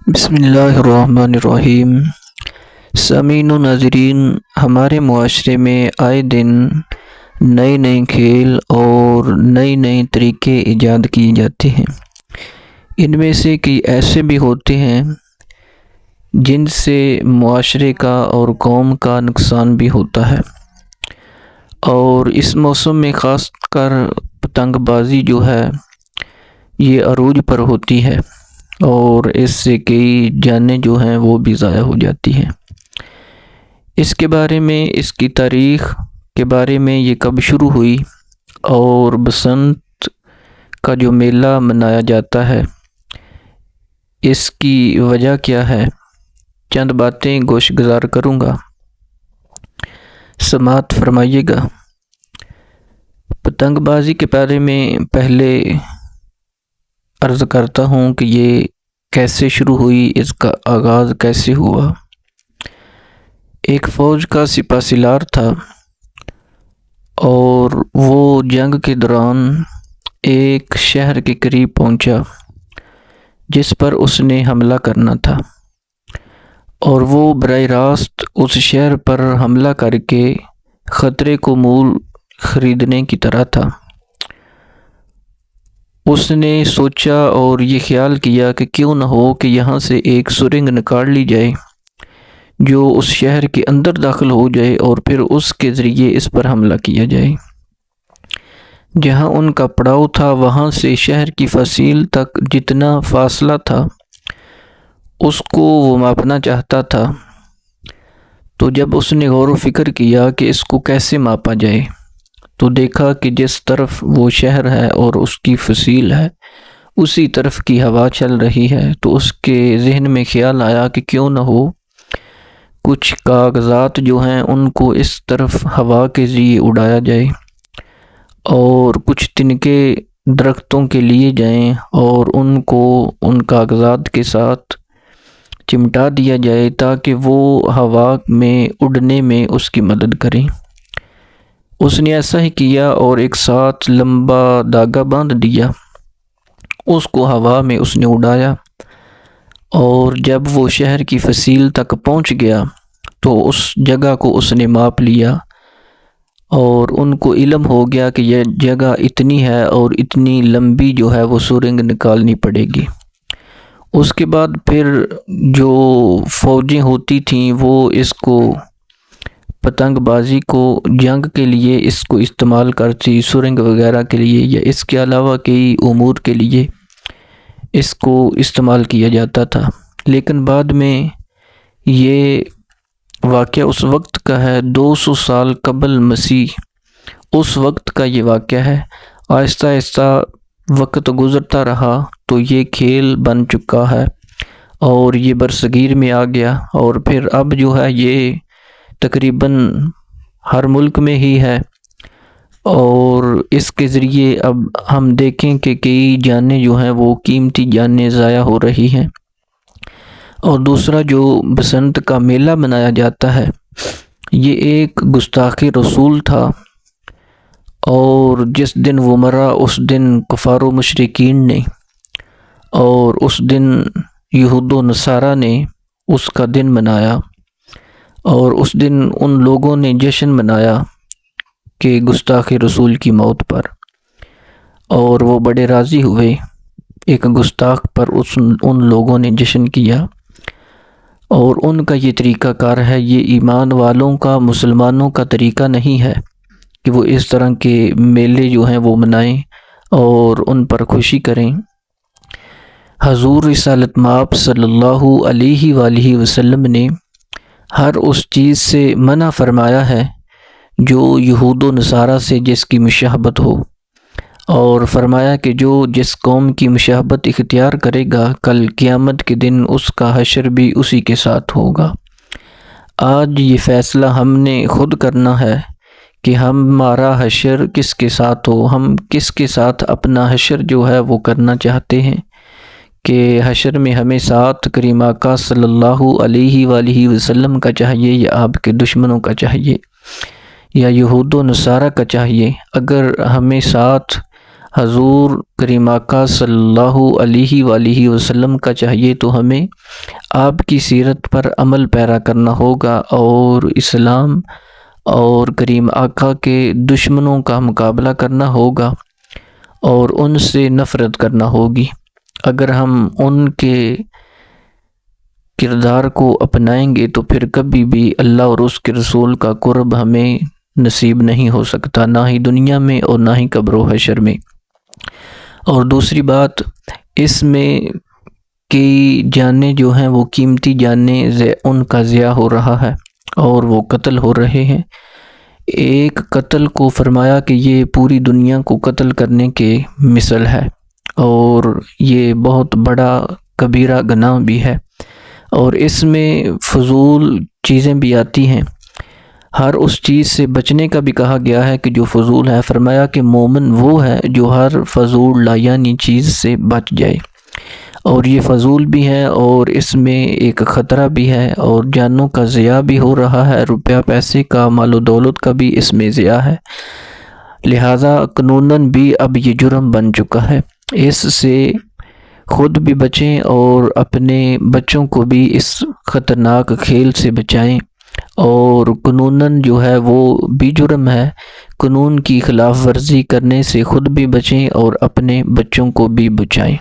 بسم اللہ الرحمن الرحیم۔ سامعین و ناظرین، ہمارے معاشرے میں آئے دن نئے نئے کھیل اور نئے نئے طریقے ایجاد کیے جاتے ہیں۔ ان میں سے کئی ایسے بھی ہوتے ہیں جن سے معاشرے کا اور قوم کا نقصان بھی ہوتا ہے، اور اس موسم میں خاص کر پتنگ بازی جو ہے یہ عروج پر ہوتی ہے، اور اس سے کئی جانیں جو ہیں وہ بھی ضائع ہو جاتی ہیں۔ اس کے بارے میں، اس کی تاریخ کے بارے میں، یہ کب شروع ہوئی اور بسنت کا جو میلہ منایا جاتا ہے اس کی وجہ کیا ہے، چند باتیں گوش گزار کروں گا، سماعت فرمائیے گا۔ پتنگ بازی کے بارے میں پہلے عرض کرتا ہوں کہ یہ کیسے شروع ہوئی، اس کا آغاز کیسے ہوا۔ ایک فوج کا سپہ سالار تھا اور وہ جنگ کے دوران ایک شہر کے قریب پہنچا جس پر اس نے حملہ کرنا تھا، اور وہ براہ راست اس شہر پر حملہ کر کے خطرے کو مول خریدنے کی طرح تھا۔ اس نے سوچا اور یہ خیال کیا کہ کیوں نہ ہو کہ یہاں سے ایک سرنگ نکال لی جائے جو اس شہر کے اندر داخل ہو جائے، اور پھر اس کے ذریعے اس پر حملہ کیا جائے۔ جہاں ان کا پڑاؤ تھا وہاں سے شہر کی فصیل تک جتنا فاصلہ تھا اس کو وہ ماپنا چاہتا تھا۔ تو جب اس نے غور و فکر کیا کہ اس کو کیسے ماپا جائے، تو دیکھا کہ جس طرف وہ شہر ہے اور اس کی فصیل ہے اسی طرف کی ہوا چل رہی ہے، تو اس کے ذہن میں خیال آیا کہ کیوں نہ ہو کچھ کاغذات جو ہیں ان کو اس طرف ہوا کے ذریعے اڑایا جائے، اور کچھ تنکے درختوں کے لیے جائیں اور ان کو ان کاغذات کے ساتھ چمٹا دیا جائے تاکہ وہ ہوا میں اڑنے میں اس کی مدد کریں۔ اس نے ایسا ہی کیا اور ایک ساتھ لمبا دھاگا باندھ دیا، اس کو ہوا میں اس نے اڑایا، اور جب وہ شہر کی فصیل تک پہنچ گیا تو اس جگہ کو اس نے ماپ لیا، اور ان کو علم ہو گیا کہ یہ جگہ اتنی ہے اور اتنی لمبی جو ہے وہ سرنگ نکالنی پڑے گی۔ اس کے بعد پھر جو فوجیں ہوتی تھیں وہ اس کو، پتنگ بازی کو جنگ کے لیے اس کو استعمال کرتی، سرنگ وغیرہ کے لیے یا اس کے علاوہ کئی امور کے لیے اس کو استعمال کیا جاتا تھا۔ لیکن بعد میں یہ واقعہ اس وقت کا ہے، 200 سال قبل مسیح، اس وقت کا یہ واقعہ ہے۔ آہستہ آہستہ وقت گزرتا رہا تو یہ کھیل بن چکا ہے اور یہ برصغیر میں آ گیا، اور پھر اب جو ہے یہ تقریباً ہر ملک میں ہی ہے، اور اس کے ذریعے اب ہم دیکھیں کہ کئی جانیں جو ہیں وہ قیمتی جانیں ضائع ہو رہی ہیں۔ اور دوسرا جو بسنت کا میلہ منایا جاتا ہے یہ ایک گستاخی رسول تھا، اور جس دن وہ مرا اس دن کفار و مشرکین نے اور اس دن یہود و نصارہ نے اس کا دن منایا، اور اس دن ان لوگوں نے جشن منایا کہ گستاخی رسول کی موت پر، اور وہ بڑے راضی ہوئے ایک گستاخ پر ان لوگوں نے جشن کیا۔ اور ان کا یہ طریقہ کار ہے، یہ ایمان والوں کا، مسلمانوں کا طریقہ نہیں ہے کہ وہ اس طرح کے میلے جو ہیں وہ منائیں اور ان پر خوشی کریں۔ حضور رسالت مآب صلی اللہ علیہ وآلہ وسلم نے ہر اس چیز سے منع فرمایا ہے جو یہود و نصارہ سے جس کی مشابہت ہو، اور فرمایا کہ جو جس قوم کی مشابہت اختیار کرے گا کل قیامت کے دن اس کا حشر بھی اسی کے ساتھ ہوگا۔ آج یہ فیصلہ ہم نے خود کرنا ہے کہ ہمارا حشر کس کے ساتھ ہو، ہم کس کے ساتھ اپنا حشر جو ہے وہ کرنا چاہتے ہیں، کہ حشر میں ہمیں ساتھ کریم آقا صلی اللہ علیہ وآلہ وسلم کا چاہیے یا آپ کے دشمنوں کا چاہیے یا یہود و نصارہ کا چاہیے۔ اگر ہمیں ساتھ حضور کریم آقا صلی اللہ علیہ وآلہ وسلم کا چاہیے تو ہمیں آپ کی سیرت پر عمل پیرا کرنا ہوگا اور اسلام اور کریم آقا کے دشمنوں کا مقابلہ کرنا ہوگا اور ان سے نفرت کرنا ہوگی۔ اگر ہم ان کے کردار کو اپنائیں گے تو پھر کبھی بھی اللہ اور اس کے رسول کا قرب ہمیں نصیب نہیں ہو سکتا، نہ ہی دنیا میں اور نہ ہی قبر و حشر میں۔ اور دوسری بات، اس میں کئی جانیں جو ہیں وہ قیمتی جانیں ان کا ضیاع ہو رہا ہے اور وہ قتل ہو رہے ہیں۔ ایک قتل کو فرمایا کہ یہ پوری دنیا کو قتل کرنے کے مثل ہے، اور یہ بہت بڑا کبیرہ گناہ بھی ہے، اور اس میں فضول چیزیں بھی آتی ہیں۔ ہر اس چیز سے بچنے کا بھی کہا گیا ہے کہ جو فضول ہے۔ فرمایا کہ مومن وہ ہے جو ہر فضول لایانی چیز سے بچ جائے، اور یہ فضول بھی ہے اور اس میں ایک خطرہ بھی ہے، اور جانوں کا ضیاع بھی ہو رہا ہے، روپیہ پیسے کا، مال و دولت کا بھی اس میں ضیاع ہے۔ لہٰذا قانوناً بھی اب یہ جرم بن چکا ہے۔ اس سے خود بھی بچیں اور اپنے بچوں کو بھی اس خطرناک کھیل سے بچائیں، اور قانوناً جو ہے وہ بھی جرم ہے۔ قانون کی خلاف ورزی کرنے سے خود بھی بچیں اور اپنے بچوں کو بھی بچائیں۔